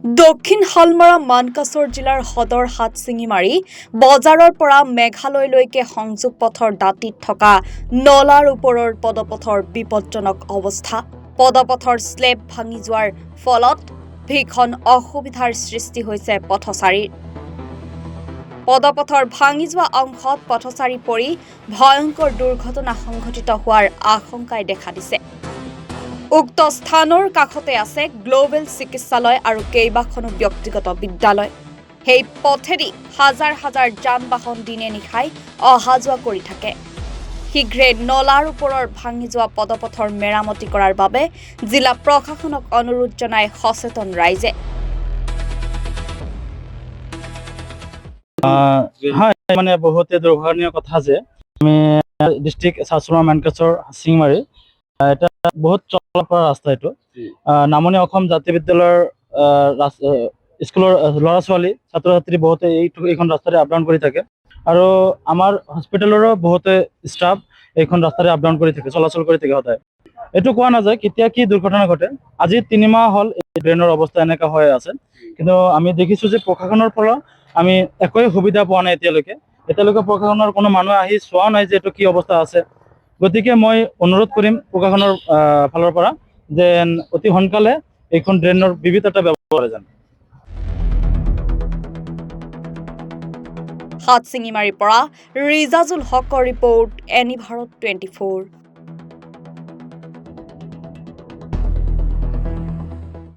দক্ষিণ হালমাৰা মানকাছৰ জিলাৰ সদৰ হাটশিঙিমাৰী বজাৰৰ পৰা মেঘালয়লৈকে সংযোগ পথৰ দাঁতিত থকা নলাৰ ওপৰৰ পদপথৰ বিপদজনক অৱস্থা। পদপথৰ স্লেব ভাঙি যোৱাৰ ফলত ভীষণ অসুবিধাৰ সৃষ্টি হৈছে পথচাৰীৰ। পদপথৰ ভাঙি যোৱা অংশত পথচাৰী পৰি ভয়ংকৰ দুৰ্ঘটনা সংঘটিত হোৱাৰ আশংকাই দেখা দিছে। উক্ত স্থানৰ কাষতে আছে গ্লোবেল চিকিৎসালয় আৰু কেইবাখনো ব্যক্তিগত বিদ্যালয়। সেই পথেদি হাজাৰ হাজাৰ যান বাহন দিনে নিশাই অহা যোৱা কৰি থাকে। শীঘ্ৰে নলাৰ ওপৰৰ ভাঙি যোৱা পদপথৰ মেৰামতি কৰাৰ বাবে জিলা প্ৰশাসনক অনুৰোধ জনাই সচেতন ৰাইজে। মানে বহুতে দুৰ্ঘটনীয় কথা যে আমি ডিস্ট্ৰিক্ট চাচুমা মানকাছৰ হাটশিঙিমাৰী এটা বহুত চলাফৰা ৰাস্তা। এইটো নামনি অসম জাতীয় বিদ্যালয়ৰ স্কুলৰ ল'ৰা ছোৱালী ছাত্ৰ ছাত্ৰী বহুতে এইখন ৰাস্তাৰে আপ ডাউন কৰি থাকে আৰু আমাৰ হস্পিটেলৰো বহুতে ষ্টাফ এইখন ৰাস্তাৰে আপ ডাউন কৰি থাকে, চলাচল কৰি থাকে সদায়। এইটো কোৱা নাযায় কেতিয়া কি দুৰ্ঘটনা ঘটে। আজি 3 মাহ হ'ল এই ড্ৰেইনৰ অৱস্থা এনেকুৱা হৈ আছে, কিন্তু আমি দেখিছোঁ যে প্ৰশাসনৰ পৰা আমি একোৱে সুবিধা পোৱা নাই এতিয়ালৈকে প্ৰশাসনৰ কোনো মানুহ আহি চোৱা নাই যে এইটো কি অৱস্থা আছে। গতিকে মই অনুৰোধ কৰিম প্ৰশাসনৰ ফালৰ পৰা যে অতি সোনকালে এইখন ড্ৰেইনৰ বিবিধ এটা ব্যৱস্থা কৰে যেন। হাটশিঙিমাৰীৰ পৰা ৰিজাজুল হকৰ ৰিপৰ্ট, এনি ভাৰত 24।